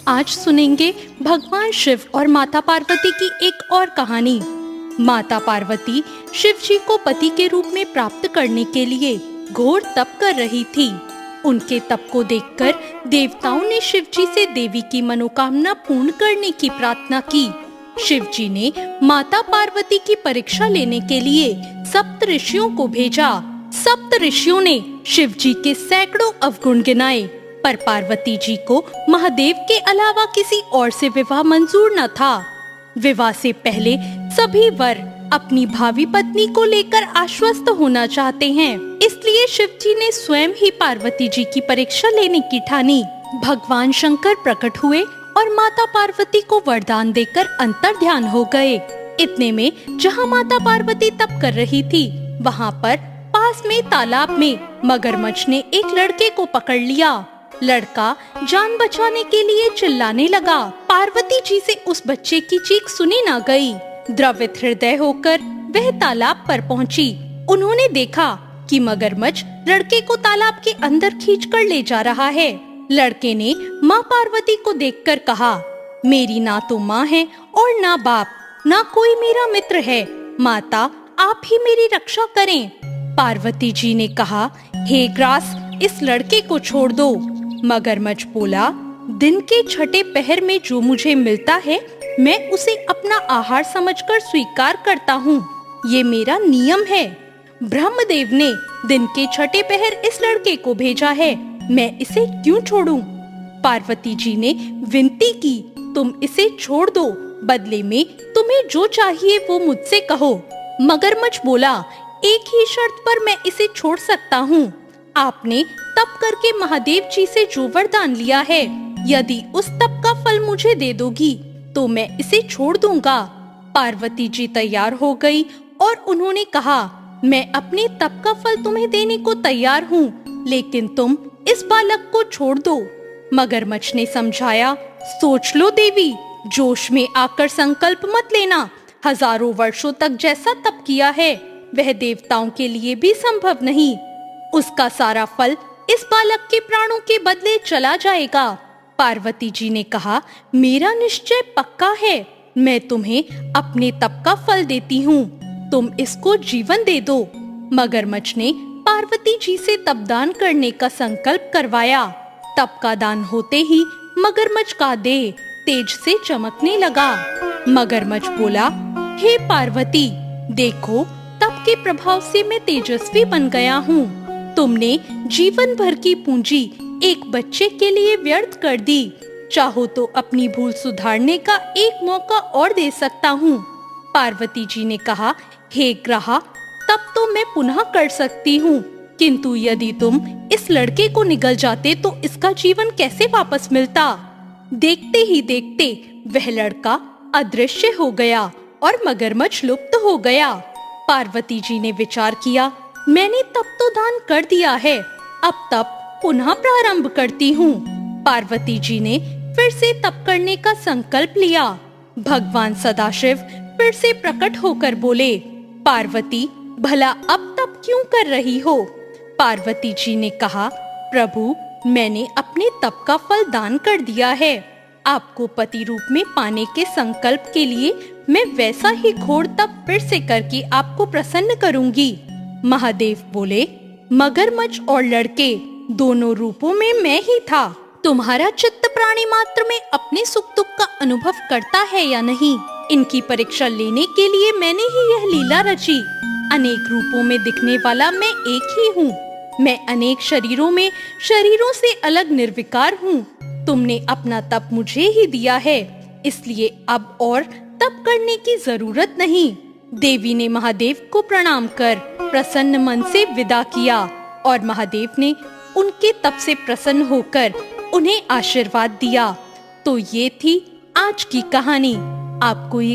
आज सुनेंगे भगवान शिव और माता पार्वती की एक और कहानी। माता पार्वती शिव जी को पति के रूप में प्राप्त करने के लिए घोर तप कर रही थी। उनके तप को देखकर देवताओं ने शिव जी से देवी की मनोकामना पूर्ण करने की प्रार्थना की। शिव जी ने माता पार्वती की परीक्षा लेने के लिए सप्त ऋषियों को भेजा। सप्त ऋषियों ने शिव जी के सैकड़ों अवगुण गिनाए, पर पार्वती जी को महादेव के अलावा किसी और से विवाह मंजूर न था। विवाह से पहले सभी वर अपनी भावी पत्नी को लेकर आश्वस्त होना चाहते हैं, इसलिए शिव जी ने स्वयं ही पार्वती जी की परीक्षा लेने की ठानी। भगवान शंकर प्रकट हुए और माता पार्वती को वरदान देकर अंतर्ध्यान हो गए। इतने में जहाँ माता पार्वती तप कर रही थी, वहाँ पर पास में तालाब में मगरमच्छ ने एक लड़के को पकड़ लिया। लड़का जान बचाने के लिए चिल्लाने लगा। पार्वती जी से उस बच्चे की चीख सुनी ना गई। द्रवित हृदय होकर वह तालाब पर पहुंची। उन्होंने देखा कि मगरमच्छ लड़के को तालाब के अंदर खींचकर ले जा रहा है। लड़के ने माँ पार्वती को देखकर कहा, मेरी ना तो माँ है और ना बाप, ना कोई मेरा मित्र है। माता, आप ही मेरी रक्षा करें। पार्वती जी ने कहा, हे ग्रास, इस लड़के को छोड़ दो। मगरमच्छ बोला, दिन के छठे पहर में जो मुझे मिलता है, मैं उसे अपना आहार समझकर स्वीकार करता हूँ। ये मेरा नियम है। ब्रह्मदेव ने दिन के छठे पहर इस लड़के को भेजा है, मैं इसे क्यों छोड़ूं? पार्वती जी ने विनती की, तुम इसे छोड़ दो, बदले में तुम्हें जो चाहिए वो मुझसे कहो। मगरमच्छ बोला, एक ही शर्त पर मैं इसे छोड़ सकता हूँ। आपने तप करके महादेव जी से जो वरदान लिया है, यदि उस तप का फल मुझे दे दोगी तो मैं इसे छोड़ दूंगा। पार्वती जी तैयार हो गई और उन्होंने कहा, मैं अपने तप का फल तुम्हें देने को तैयार हूँ, लेकिन तुम इस बालक को छोड़ दो। मगरमच्छ ने समझाया, सोच लो देवी, जोश में आकर संकल्प मत लेना। हजारों वर्षों तक जैसा तप किया है, वह देवताओं के लिए भी संभव नहीं। उसका सारा फल इस बालक के प्राणों के बदले चला जाएगा। पार्वती जी ने कहा, मेरा निश्चय पक्का है, मैं तुम्हें अपने तप का फल देती हूँ, तुम इसको जीवन दे दो। मगरमच्छ ने पार्वती जी से तपदान करने का संकल्प करवाया। तप का दान होते ही मगरमच्छ का देह तेज से चमकने लगा। मगरमच्छ बोला, हे पार्वती, देखो, तप के प्रभाव से मैं तेजस्वी बन गया हूँ। तुमने जीवन भर की पूंजी एक बच्चे के लिए व्यर्थ कर दी। चाहो तो अपनी भूल सुधारने का एक मौका और दे सकता हूँ। पार्वती जी ने कहा, हे ग्रहा, तब तो मैं पुनः कर सकती हूँ, किंतु यदि तुम इस लड़के को निगल जाते तो इसका जीवन कैसे वापस मिलता? देखते ही देखते वह लड़का अदृश्य हो गया और मगरमच्छ लुप्त हो गया। पार्वती जी ने विचार किया, मैंने तप तो दान कर दिया है, अब तप पुनः प्रारंभ करती हूँ। पार्वती जी ने फिर से तप करने का संकल्प लिया। भगवान सदाशिव फिर से प्रकट होकर बोले, पार्वती, भला अब तप क्यों कर रही हो? पार्वती जी ने कहा, प्रभु, मैंने अपने तप का फल दान कर दिया है। आपको पति रूप में पाने के संकल्प के लिए मैं वैसा ही घोर तप फिर से करके आपको प्रसन्न करूंगी। महादेव बोले, मगरमच्छ और लड़के दोनों रूपों में मैं ही था। तुम्हारा चित्त प्राणी मात्र में अपने सुख दुख का अनुभव करता है या नहीं, इनकी परीक्षा लेने के लिए मैंने ही यह लीला रची। अनेक रूपों में दिखने वाला मैं एक ही हूँ। मैं अनेक शरीरों में शरीरों से अलग निर्विकार हूँ। तुमने अपना तप मुझे ही दिया है, इसलिए अब और तप करने की जरूरत नहीं। देवी ने महादेव को प्रणाम कर प्रसन्न मन से विदा किया और महादेव ने उनके तप से प्रसन्न होकर उन्हें आशीर्वाद दिया। तो ये थी आज की कहानी। आपको ये